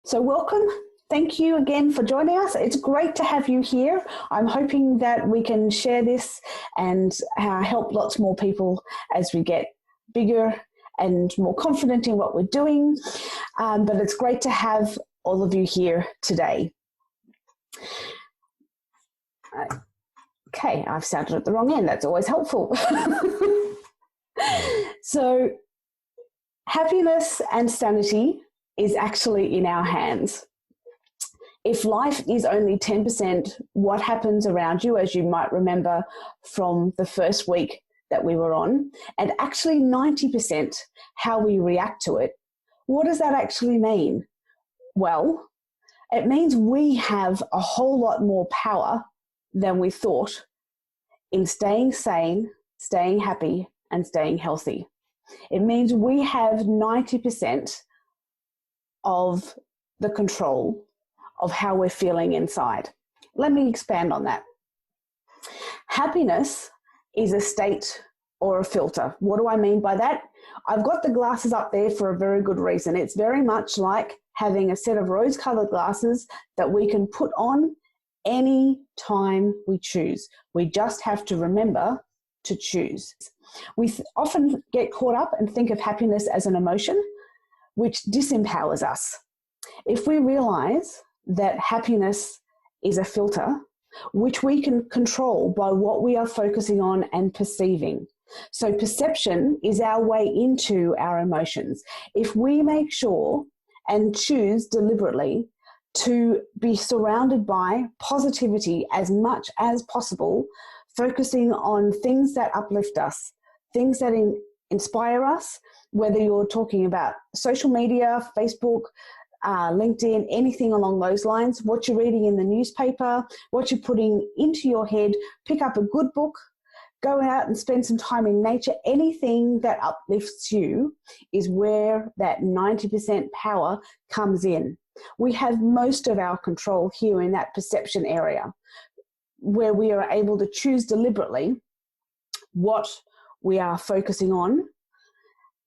So welcome. Thank you again for joining us. It's great to have you here. I'm hoping that we can share this and help lots more people as we get bigger and more confident in what we're doing. But it's great to have all of you here today. Okay, I've sounded at the wrong end. That's always helpful. So happiness and sanity is actually in our hands. If life is only 10% what happens around you, as you might remember from the first week that we were on, and actually 90% how we react to it, what does that actually mean? Well, it means we have a whole lot more power than we thought in staying sane, staying happy, and staying healthy. It means we have 90% of the control of how we're feeling inside. Let me expand on that. Happiness is a state or a filter. What do I mean by that? I've got the glasses up there for a very good reason. It's very much like having a set of rose-colored glasses that we can put on any time we choose. We just have to remember to choose. We often get caught up and think of happiness as an emotion, which disempowers us. If we realize that happiness is a filter, which we can control by what we are focusing on and perceiving. So perception is our way into our emotions. If we make sure and choose deliberately to be surrounded by positivity as much as possible, focusing on things that uplift us, things that inspire us, whether you're talking about social media, Facebook, LinkedIn, anything along those lines, what you're reading in the newspaper, what you're putting into your head, pick up a good book, go out and spend some time in nature. Anything that uplifts you is where that 90% power comes in. We have most of our control here in that perception area, where we are able to choose deliberately what we are focusing on.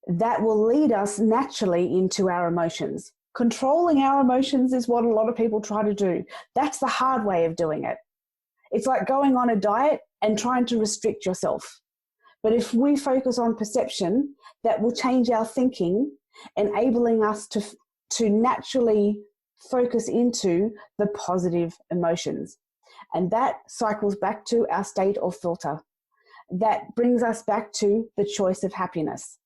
That will lead us naturally into our emotions. Controlling our emotions is what a lot of people try to do. That's the hard way of doing it. It's like going on a diet and trying to restrict yourself. But if we focus on perception, that will change our thinking, enabling us to naturally focus into the positive emotions. And that cycles back to our state or filter. That brings us back to the choice of happiness.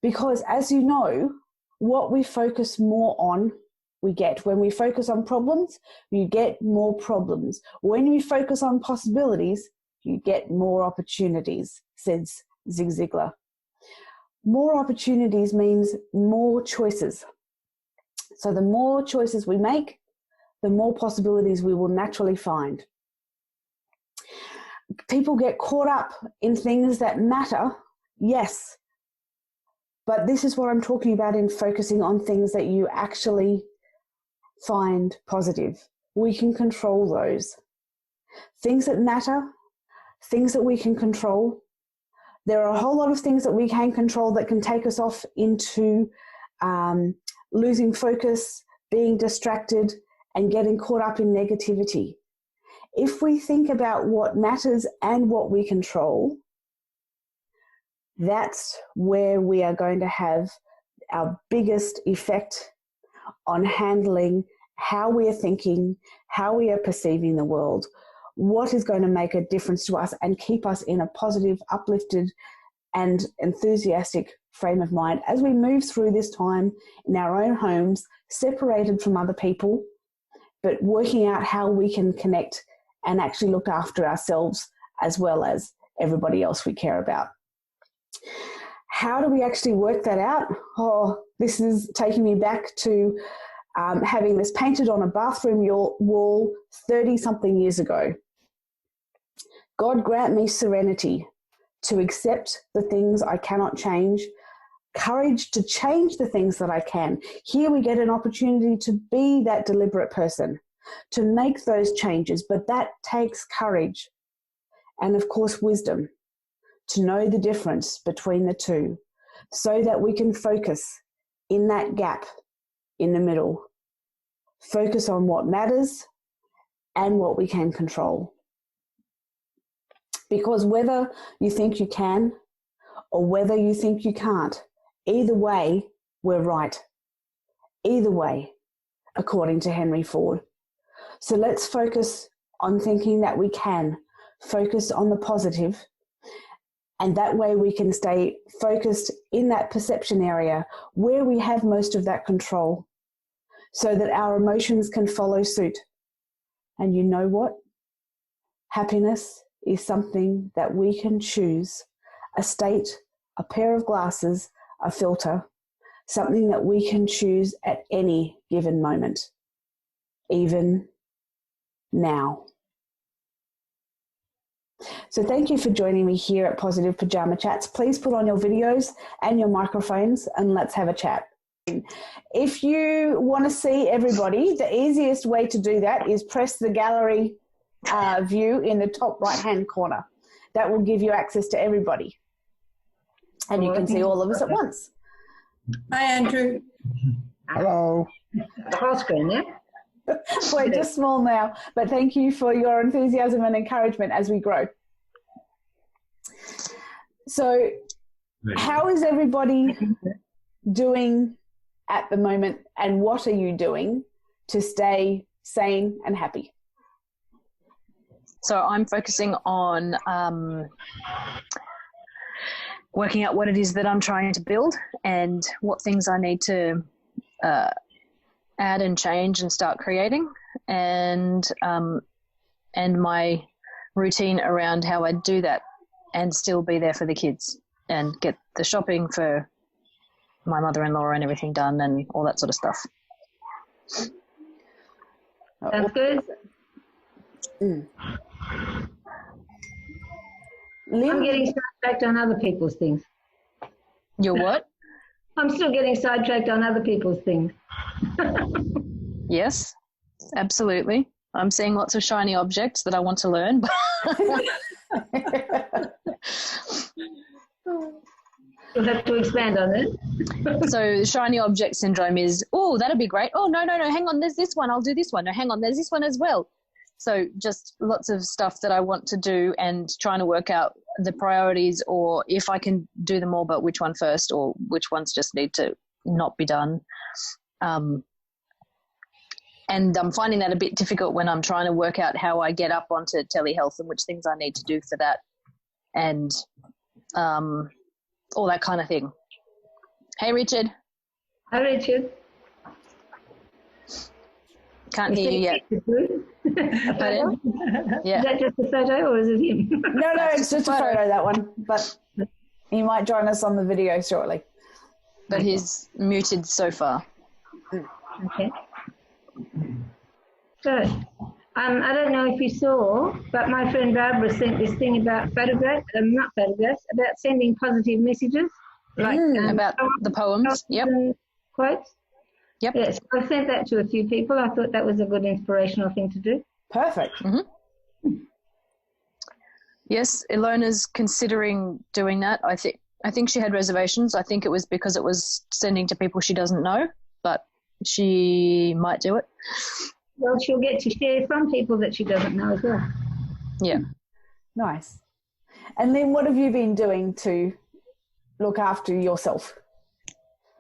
Because as you know, what we focus more on, we get. When we focus on problems, you get more problems. When you focus on possibilities, you get more opportunities, says Zig Ziglar. More opportunities means more choices. So the more choices we make, the more possibilities we will naturally find. People get caught up in things that matter, yes. But this is what I'm talking about in focusing on things that you actually find positive. We can control those. Things that matter, things that we can control. There are a whole lot of things that we can control that can take us off into losing focus, being distracted, and getting caught up in negativity. If we think about what matters and what we control, that's where we are going to have our biggest effect on handling how we are thinking, how we are perceiving the world, what is going to make a difference to us and keep us in a positive, uplifted, and enthusiastic frame of mind as we move through this time in our own homes, separated from other people, but working out how we can connect and actually look after ourselves as well as everybody else we care about. How do we actually work that out? Oh, this is taking me back to having this painted on a bathroom wall 30-something years ago. God grant me serenity to accept the things I cannot change, courage to change the things that I can. Here we get an opportunity to be that deliberate person, to make those changes, but that takes courage and, of course, wisdom to know the difference between the two so that we can focus in that gap in the middle. Focus on what matters and what we can control. Because whether you think you can or whether you think you can't, either way, we're right. Either way, according to Henry Ford. So let's focus on thinking that we can. Focus on the positive, and that way we can stay focused in that perception area where we have most of that control, so that our emotions can follow suit. And you know what? Happiness is something that we can choose. A state, a pair of glasses, a filter, something that we can choose at any given moment, even now. So thank you for joining me here at Positive Pyjama Chats. Please put on your videos and your microphones and let's have a chat. If you want to see everybody, the easiest way to do that is press the gallery view in the top right-hand corner. That will give you access to everybody. And you can see all of us at once. Hi, Andrew. Hello. The whole screen, yeah? We're just small now, but thank you for your enthusiasm and encouragement as we grow. So how is everybody doing at the moment, and what are you doing to stay sane and happy? So I'm focusing on working out what it is that I'm trying to build and what things I need to add and change and start creating, and my routine around how I do that and still be there for the kids and get the shopping for my mother-in-law and everything done and all that sort of stuff. Sounds good. Mm. I'm getting sidetracked on other people's things. You're what? I'm still getting sidetracked on other people's things. Yes, absolutely. I'm seeing lots of shiny objects that I want to learn. You'll have to expand on it. So the shiny object syndrome is, oh, that'd be great. Oh, no, hang on, there's this one. I'll do this one. No, hang on, there's this one as well. So just lots of stuff that I want to do and trying to work out the priorities, or if I can do them all, but which one first, or which ones just need to not be done. And I'm finding that a bit difficult when I'm trying to work out how I get up onto telehealth and which things I need to do for that, and all that kind of thing. Hey, Richard. Hi, Richard. Can't hear you yet. Pardon? Yeah. Is that just a photo or is it him? No, it's just a photo, that one. But he might join us on the video shortly. But he's muted so far. Okay. So, I don't know if you saw, but my friend Barbara sent this thing about not photographs, about sending positive messages. Like about the poems. Yep. Quotes. Yep. Yes, I sent that to a few people. I thought that was a good inspirational thing to do. Perfect. Mm-hmm. Yes, Ilona's considering doing that. I think she had reservations. I think it was because it was sending to people she doesn't know, but she might do it. Well, she'll get to share from people that she doesn't know as well. Yeah. Nice. And then what have you been doing to look after yourself?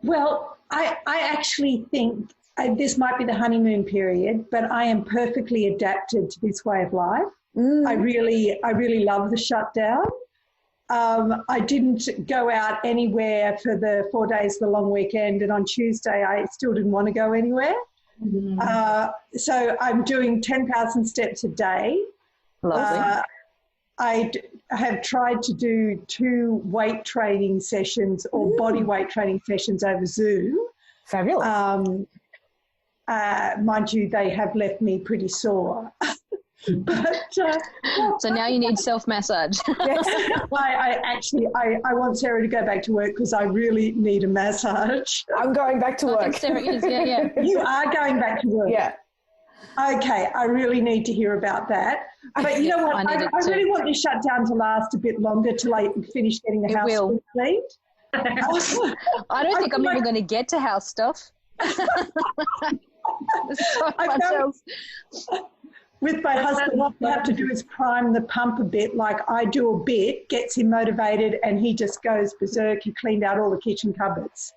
Well, I actually think this might be the honeymoon period, but I am perfectly adapted to this way of life. I really love the shutdown. I didn't go out anywhere for the 4 days of the long weekend, and on Tuesday I still didn't want to go anywhere. So I'm doing 10,000 steps a day. Lovely. I have tried to do 2 weight training sessions or body weight training sessions over Zoom. Fabulous. Mind you, they have left me pretty sore. But, so now you need self-massage. Yes, I want Sarah to go back to work because I really need a massage. I'm going back to work. I think Sarah is, yeah. You are going back to work? Yeah. Okay, I really need to hear about that. But you know what? I really want this shutdown to last a bit longer till I finish getting the house cleaned. I don't think I'm ever going to get to house stuff. There's so I much found- else. With my husband, all you have to do is prime the pump a bit, like I do a bit, gets him motivated, and he just goes berserk. He cleaned out all the kitchen cupboards.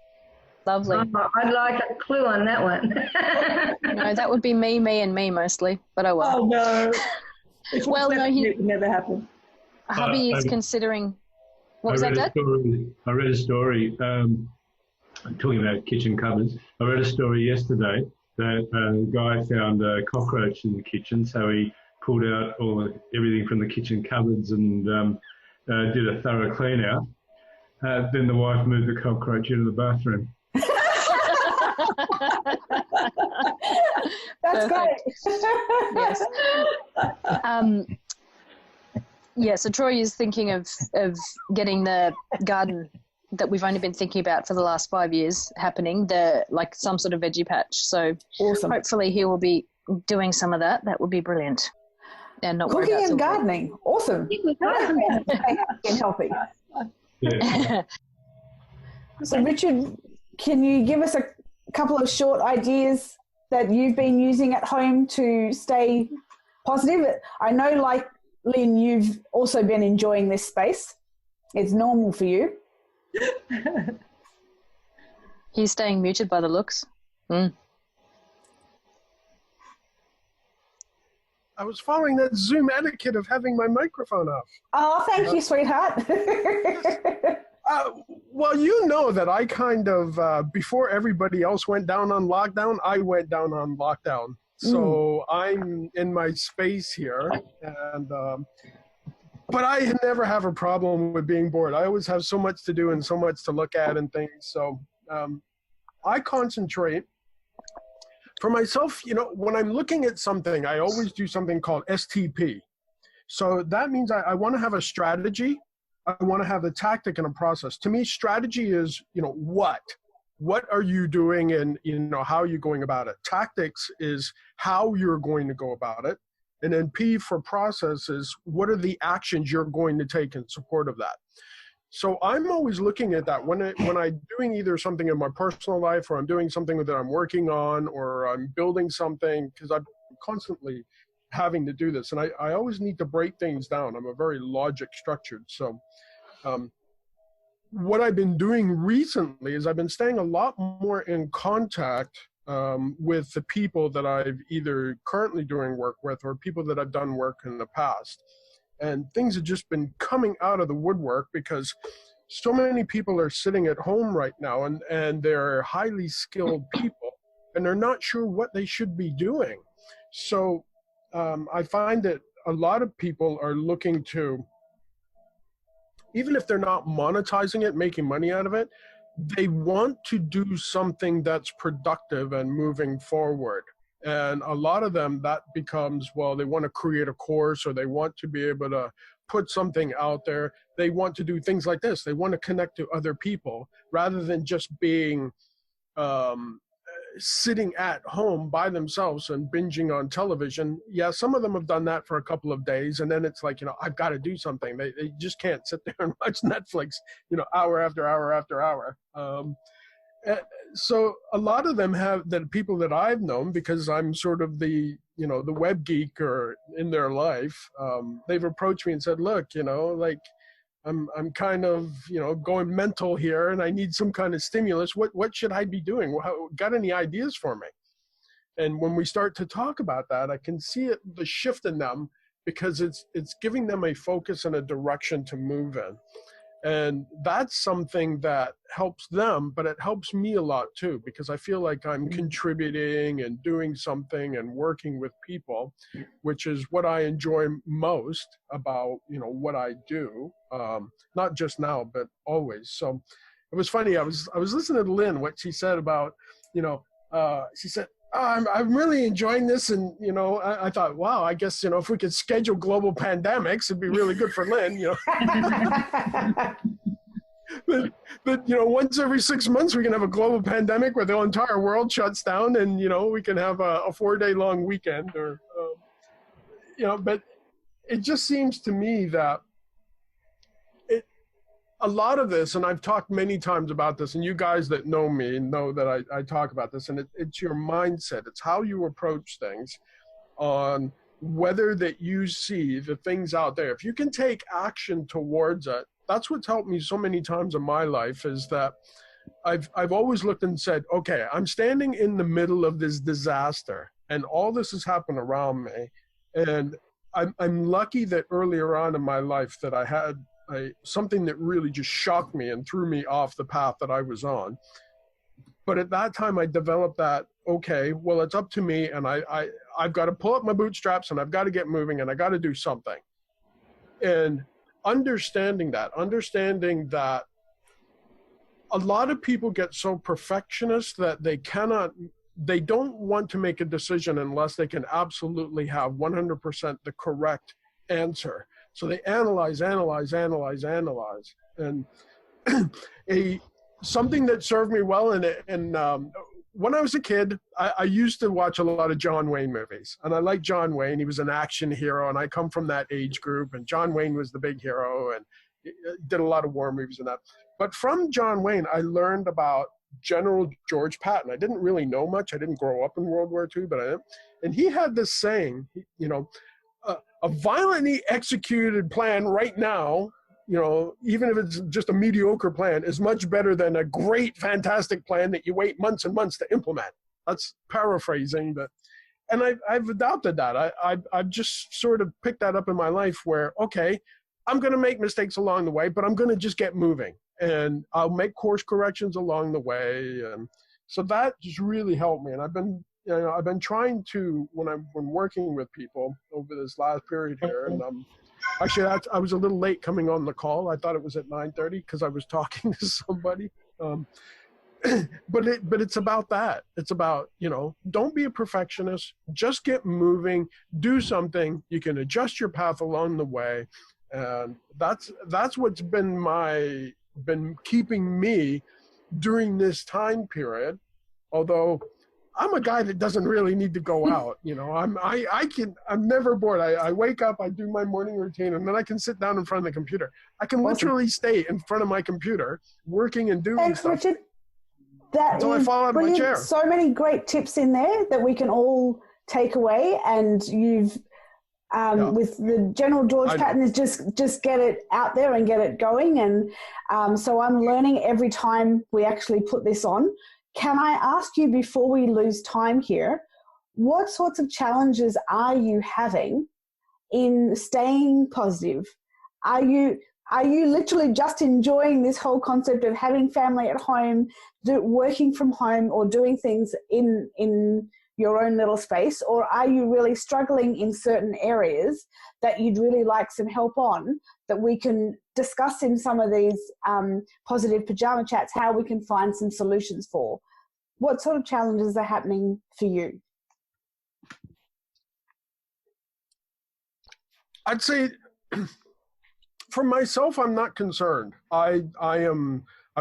Lovely. Oh, I'd like a clue on that one. No, that would be me, and me mostly, but I will. Oh, no. If it Well, was no, left to me, it would never happen. Hubby is considering. What was that, Dad? I read a story talking about kitchen cupboards. I read a story yesterday that a guy found a cockroach in the kitchen, so he pulled out everything from the kitchen cupboards and did a thorough clean out. Then the wife moved the cockroach into the bathroom. That's great. Yes. Yeah, so Troy is thinking of getting the garden that we've only been thinking about for the last 5 years happening, like some sort of veggie patch. So Awesome. hopefully he will be doing some of that. That would be brilliant. And not worry Cooking about and gardening. Awesome. And healthy. Yeah. So Richard, can you give us a couple of short ideas that you've been using at home to stay positive? I know, like Lynn, you've also been enjoying this space. It's normal for you. He's staying muted by the looks. I was following that Zoom etiquette of having my microphone off. Oh, thank you, sweetheart. Well, you know that I kind of, before everybody else went down on lockdown, I went down on lockdown. So I'm in my space here, and but I never have a problem with being bored. I always have so much to do and so much to look at and things. So I concentrate. For myself, when I'm looking at something, I always do something called STP. So that means I want to have a strategy. I want to have a tactic and a process. To me, strategy is, what are you doing and, how are you going about it? Tactics is how you're going to go about it. And then P for process is what are the actions you're going to take in support of that. So I'm always looking at that when I'm doing either something in my personal life or I'm doing something that I'm working on or I'm building something, because I'm constantly having to do this. And I always need to break things down. I'm a very logic structured. So what I've been doing recently is I've been staying a lot more in contact with the people that I've either currently doing work with or people that I've done work in the past. And things have just been coming out of the woodwork because so many people are sitting at home right now and they're highly skilled people and they're not sure what they should be doing. So I find that a lot of people are looking to, even if they're not monetizing it, making money out of it, they want to do something that's productive and moving forward. And a lot of them, that becomes, well, they want to create a course or they want to be able to put something out there. They want to do things like this. They want to connect to other people rather than just being sitting at home by themselves and binging on television. Yeah, some of them have done that for a couple of days. And then it's like, I've got to do something. They just can't sit there and watch Netflix, hour after hour after hour. So a lot of them have, the people that I've known, because I'm sort of the web geek or in their life, they've approached me and said, look, I'm kind of, going mental here and I need some kind of stimulus. What should I be doing? Got any ideas for me? And when we start to talk about that, I can see the shift in them because it's giving them a focus and a direction to move in. And that's something that helps them, but it helps me a lot too, because I feel like I'm contributing and doing something and working with people, which is what I enjoy most about, what I do, not just now, but always. So it was funny. I was listening to Lynn, what she said about, she said, I'm really enjoying this. And, I thought, wow, I guess, if we could schedule global pandemics, it'd be really good for Lynn, but once every 6 months, we can have a global pandemic where the entire world shuts down and, we can have a 4-day long weekend or, but it just seems to me that a lot of this, and I've talked many times about this, and you guys that know me know that I talk about this, and it's your mindset. It's how you approach things on whether that you see the things out there. If you can take action towards it, that's what's helped me so many times in my life, is that I've always looked and said, okay, I'm standing in the middle of this disaster and all this has happened around me. And I'm lucky that earlier on in my life that I had something that really just shocked me and threw me off the path that I was on. But at that time I developed that, okay, well, it's up to me, and I've got to pull up my bootstraps and I've got to get moving and I got to do something. And understanding that a lot of people get so perfectionist that they don't want to make a decision unless they can absolutely have 100% the correct answer. So they analyze. And something that served me well, and when I was a kid, I used to watch a lot of John Wayne movies. And I like John Wayne. He was an action hero, and I come from that age group. And John Wayne was the big hero, and he did a lot of war movies and that. But from John Wayne, I learned about General George Patton. I didn't really know much. I didn't grow up in World War II, and he had this saying, a violently executed plan right now, even if it's just a mediocre plan, is much better than a great, fantastic plan that you wait months and months to implement. That's paraphrasing, and I've adopted that. I've just sort of picked that up in my life where, okay, I'm going to make mistakes along the way, but I'm going to just get moving, and I'll make course corrections along the way. And so that just really helped me. And I've been trying to, when working with people over this last period here, and actually I was a little late coming on the call. I thought it was at 9:30 because I was talking to somebody. But it's about that. It's about, don't be a perfectionist. Just get moving. Do something. You can adjust your path along the way. And that's what's been keeping me during this time period. Although I'm a guy that doesn't really need to go out. I'm never bored. I wake up, I do my morning routine, and then I can sit down in front of the computer. I can literally stay in front of my computer working and doing Thanks, stuff. Richard. That until I is fall out of my brilliant. chair. So many great tips in there that we can all take away, and you've with the General George Patton is just get it out there and get it going. And so I'm learning every time we actually put this on. Can I ask you, before we lose time here, what sorts of challenges are you having in staying positive? Are you literally just enjoying this whole concept of having family at home, working from home, or doing things in your own little space? Or are you really struggling in certain areas that you'd really like some help on, that we can discuss in some of these positive pajama chats, how we can find some solutions for? What sort of challenges are happening for you? I'd say for myself, I'm not concerned. I've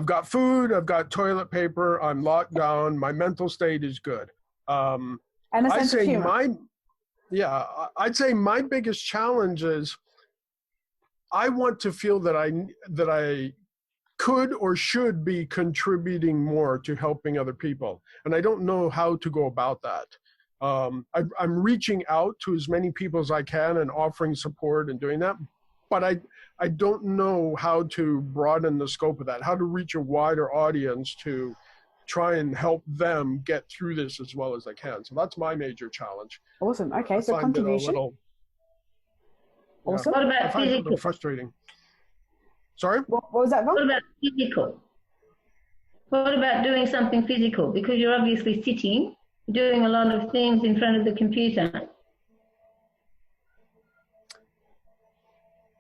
got food, I've got toilet paper, I'm locked down, my mental state is good. And a sense of humor. I'd say my biggest challenge is I want to feel that I could or should be contributing more to helping other people, and I don't know how to go about that. I'm reaching out to as many people as I can and offering support and doing that, but I don't know how to broaden the scope of that, how to reach a wider audience to try and help them get through this as well as I can. So that's my major challenge. Awesome. Okay, so contribution. Awesome. What about physical? Frustrating. Sorry? What was that, Von? What about physical? What about doing something physical? Because you're obviously sitting, doing a lot of things in front of the computer.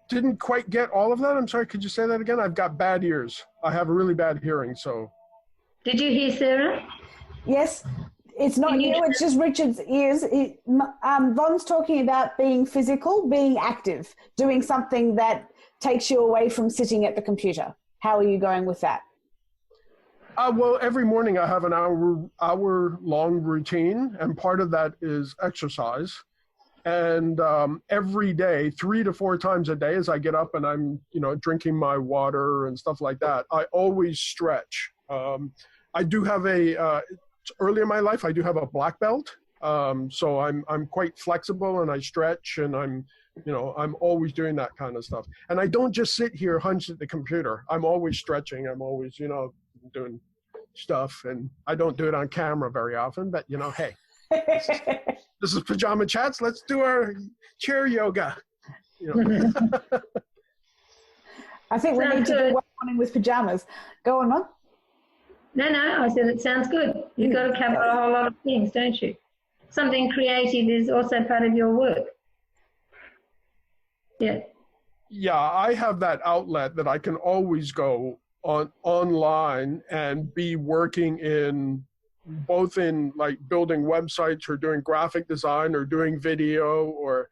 Didn't quite get all of that. I'm sorry. Could you say that again? I've got bad ears. I have a really bad hearing, so. Did you hear Sarah? Yes. It's not you, it's just Richard's ears. Von's talking about being physical, being active, doing something that takes you away from sitting at the computer. How are you going with that? Well, every morning I have an hour-long routine, and part of that is exercise. And every day, 3 to 4 times a day, as I get up and I'm, drinking my water and stuff like that, I always stretch. I do have early in my life, I do have a black belt. So I'm quite flexible and I stretch and I'm always doing that kind of stuff. And I don't just sit here hunched at the computer. I'm always stretching. I'm always, doing stuff. And I don't do it on camera very often, but hey, this is Pajama Chats. Let's do our chair yoga. I think we need to do one morning with pajamas. Go on, Mum. No, I said it sounds good. You've got to cover a whole lot of things, don't you? Something creative is also part of your work. Yeah. Yeah, I have that outlet that I can always go online and be working in both in like building websites or doing graphic design or doing video or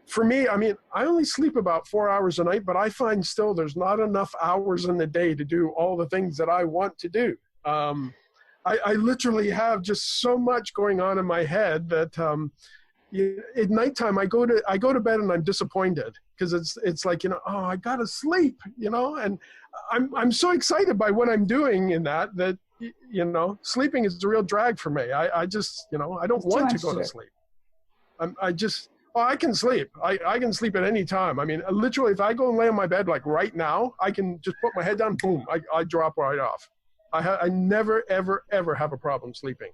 for me, I mean, I only sleep about 4 hours a night, but I find still there's not enough hours in the day to do all the things that I want to do. I literally have just so much going on in my head that at nighttime I go to bed and I'm disappointed because it's like, oh, I gotta sleep, and I'm so excited by what I'm doing in that sleeping is a real drag for me. I just, I don't want to go to sleep. I can sleep. I can sleep at any time. I mean, literally, if I go and lay on my bed, like right now, I can just put my head down, boom, I drop right off. I never, ever, ever have a problem sleeping.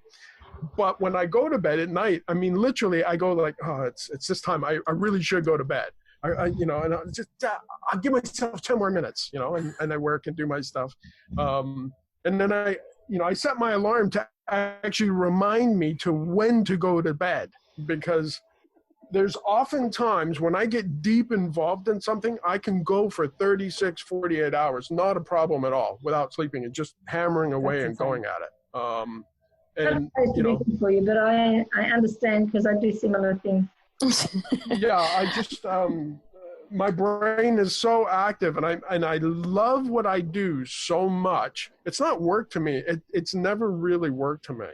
But when I go to bed at night, I mean, literally, I go like, oh, it's this time. I really should go to bed. And I'll give myself 10 more minutes, and I work and do my stuff. And then I set my alarm to actually remind me to when to go to bed, because there's often times when I get deep involved in something, I can go for 36, 48 hours, not a problem at all, without sleeping and just hammering away and going at it. And for you, but I understand because I do similar things. Yeah, I just my brain is so active, and I love what I do so much. It's not work to me. It's never really work to me.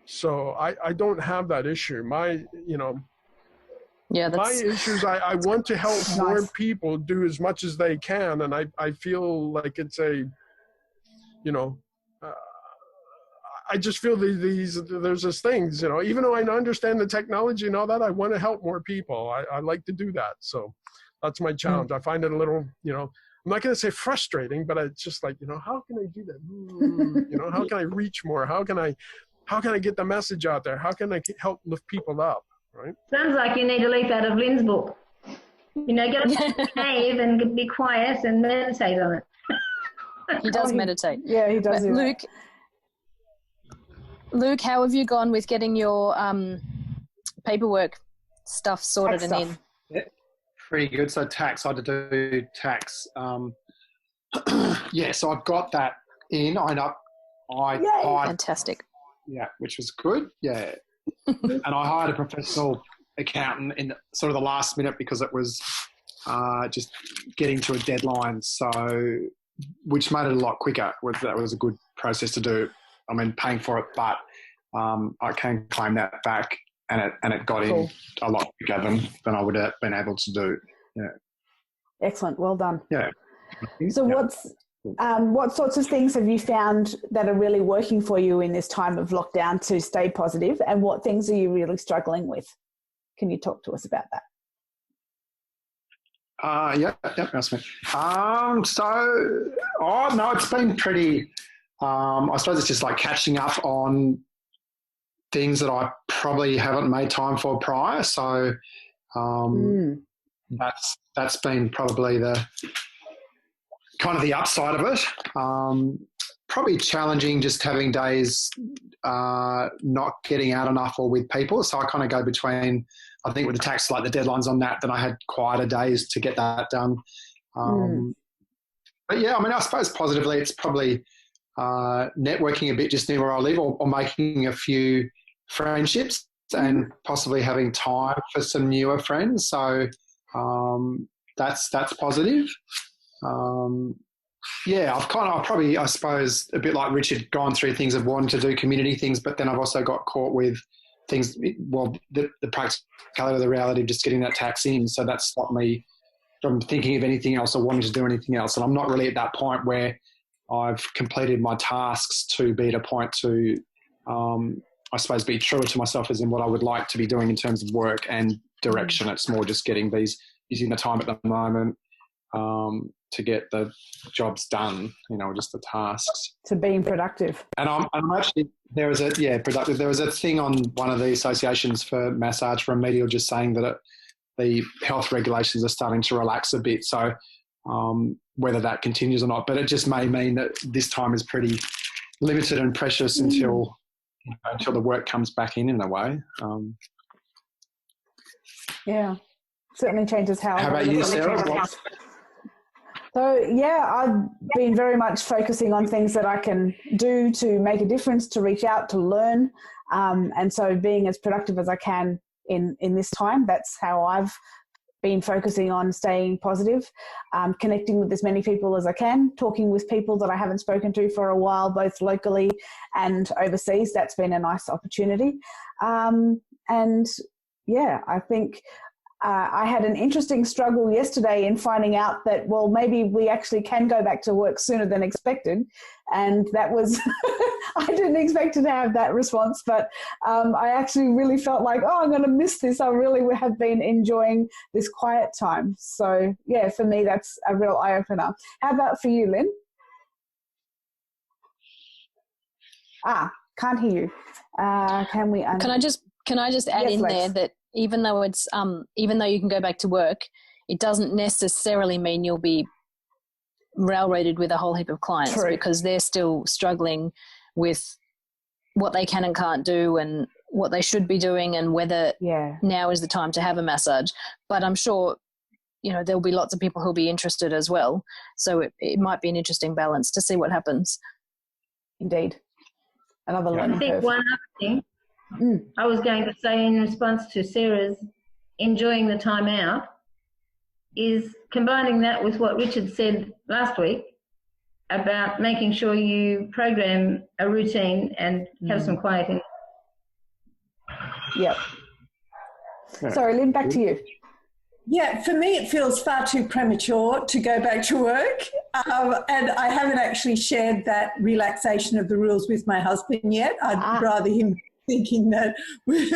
So I don't have that issue. My issues, I want to help more people do as much as they can, and I feel like it's I just feel there's this things, even though I understand the technology and all that, I want to help more people. I like to do that. So that's my challenge. I find it a little, I'm not going to say frustrating, but it's just like, how can I do that? How can I reach more? How can I get the message out there? How can I help lift people up? Right? Sounds like you need a leaf out of Lynn's book. Get up in the cave and be quiet and meditate on it. He does meditate. Yeah, he does. Luke, how have you gone with getting your paperwork stuff sorted and in? Yeah, pretty good. So tax, I had to do tax. So I've got that in. Fantastic. Yeah, which was good. Yeah. And I hired a professional accountant in sort of the last minute because it was just getting to a deadline. So, which made it a lot quicker. That was a good process to do. I mean, paying for it, but I can claim that back, and it got in a lot quicker than I would have been able to do. Yeah. Excellent. Well done. Yeah. So what sorts of things have you found that are really working for you in this time of lockdown to stay positive, and what things are you really struggling with? Can you talk to us about that? That's me. It's been pretty. I suppose it's just like catching up on things that I probably haven't made time for prior. So that's been probably the kind of the upside of it. Probably challenging just having days not getting out enough or with people. So I kind of go between, I think with the tax, like the deadlines on that, then I had quieter days to get that done. But yeah, I mean, I suppose positively it's probably networking a bit just near where I live, or making a few friendships and possibly having time for some newer friends. So that's positive. I've probably, I suppose, a bit like Richard, gone through things of wanting to do community things, but then I've also got caught with the practicality of the reality of just getting that tax in. So that stopped me from thinking of anything else or wanting to do anything else. And I'm not really at that point where I've completed my tasks to be at a point to, I suppose, be truer to myself as in what I would like to be doing in terms of work and direction. It's more just using the time at the moment to get the jobs done, just the tasks. To being productive. And I'm actually, productive. There was a thing on one of the associations for massage remedial just saying that the health regulations are starting to relax a bit. So whether that continues or not, but it just may mean that this time is pretty limited and precious until the work comes back in a way. Yeah, certainly changes how about you, Sarah? So, I've been very much focusing on things that I can do to make a difference, to reach out, to learn. And so being as productive as I can in this time, that's how I've been focusing on staying positive, connecting with as many people as I can, talking with people that I haven't spoken to for a while, both locally and overseas. That's been a nice opportunity. I think I had an interesting struggle yesterday in finding out that, well, maybe we actually can go back to work sooner than expected. And that was, I didn't expect to have that response, but I actually really felt like, I'm going to miss this. I really have been enjoying this quiet time. So, for me, that's a real eye-opener. How about for you, Lynn? Can't hear you. Can we? Can I just add in Lex. there that even though you can go back to work, it doesn't necessarily mean you'll be railroaded with a whole heap of clients. True. Because they're still struggling with what they can and can't do and what they should be doing and whether now is the time to have a massage. But I'm sure, there'll be lots of people who'll be interested as well. So it might be an interesting balance to see what happens. Indeed. Another learning I think curve. one other thing I was going to say in response to Sarah's enjoying the time out is combining that with what Richard said last week about making sure you program a routine and have some quiet in it. Yep. Sorry, Lynn, back to you. Yeah, for me it feels far too premature to go back to work, and I haven't actually shared that relaxation of the rules with my husband yet. I'd rather him thinking that we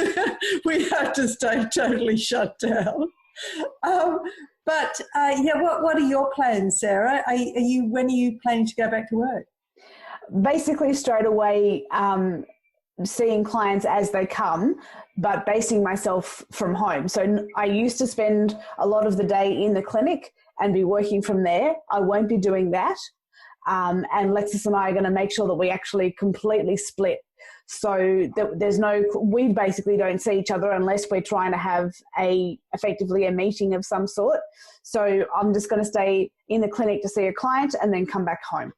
have to stay totally shut down. What are your plans, Sarah? When are you planning to go back to work? Basically straight away, seeing clients as they come, but basing myself from home. So I used to spend a lot of the day in the clinic and be working from there. I won't be doing that. And Lexis and I are going to make sure that we actually completely split. So we basically don't see each other unless we're trying to have effectively a meeting of some sort. So I'm just going to stay in the clinic to see a client and then come back home.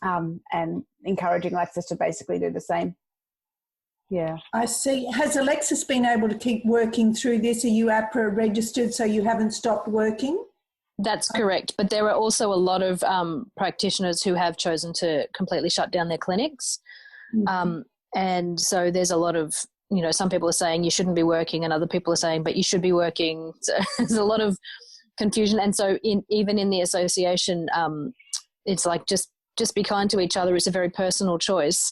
And encouraging Alexis to basically do the same. Yeah. I see. Has Alexis been able to keep working through this? Are you APRA registered so you haven't stopped working? That's correct. But there are also a lot of practitioners who have chosen to completely shut down their clinics. Mm-hmm. And so there's a lot of, some people are saying you shouldn't be working and other people are saying, but you should be working. So there's a lot of confusion. And so even in the association, it's like just be kind to each other. It's a very personal choice.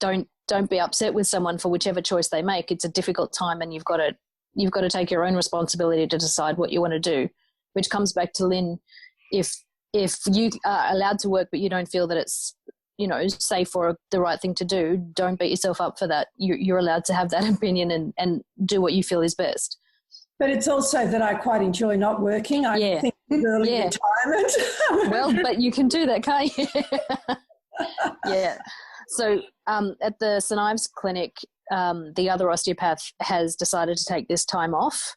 Don't be upset with someone for whichever choice they make. It's a difficult time and you've got to take your own responsibility to decide what you want to do, which comes back to Lynn. If you are allowed to work but you don't feel that it's, safe or the right thing to do, don't beat yourself up for that. You're allowed to have that opinion and do what you feel is best. But it's also that I quite enjoy not working. I think early retirement. Well, but you can do that, can't you? Yeah. So at the St Ives Clinic, the other osteopath has decided to take this time off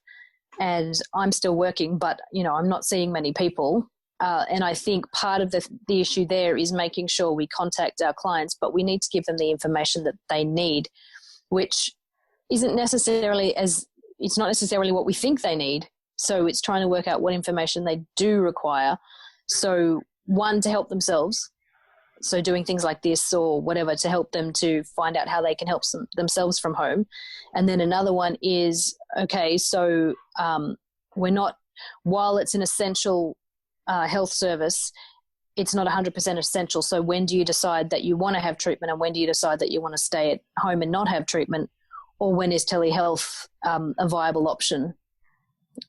and I'm still working, but, I'm not seeing many people. And I think part of the issue there is making sure we contact our clients, but we need to give them the information that they need, which isn't necessarily it's not necessarily what we think they need. So it's trying to work out what information they do require. So one, to help themselves, so doing things like this or whatever to help them to find out how they can help themselves from home. And then another one is, okay, so we're not, while it's an essential health service, it's not 100% essential. So when do you decide that you want to have treatment, and when do you decide that you want to stay at home and not have treatment, or when is telehealth a viable option?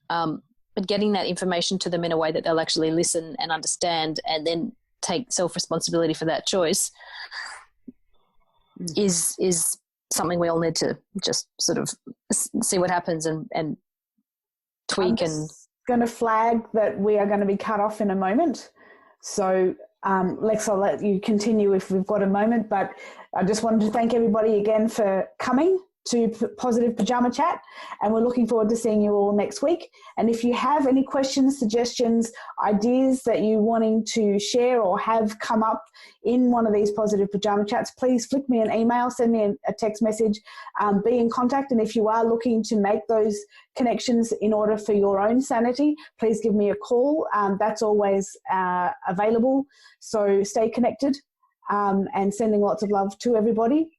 But getting that information to them in a way that they'll actually listen and understand and then take self-responsibility for that choice is something we all need to just sort of see what happens and tweak. And going to flag that we are going to be cut off in a moment. So Lex, I'll let you continue if we've got a moment, but I just wanted to thank everybody again for coming to Positive Pyjama Chat, and we're looking forward to seeing you all next week. And if you have any questions, suggestions, ideas that you're wanting to share or have come up in one of these Positive Pyjama Chats, please flick me an email, send me a text message, be in contact. And if you are looking to make those connections in order for your own sanity, please give me a call. That's always available. So stay connected, and sending lots of love to everybody.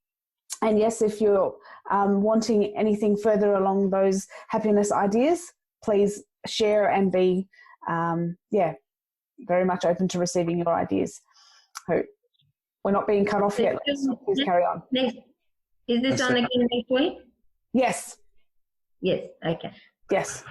And yes, if you're wanting anything further along those happiness ideas, please share and be, very much open to receiving your ideas. So we're not being cut off yet. Please carry on. Is this on again next week? Yes. Yes. Okay. Yes.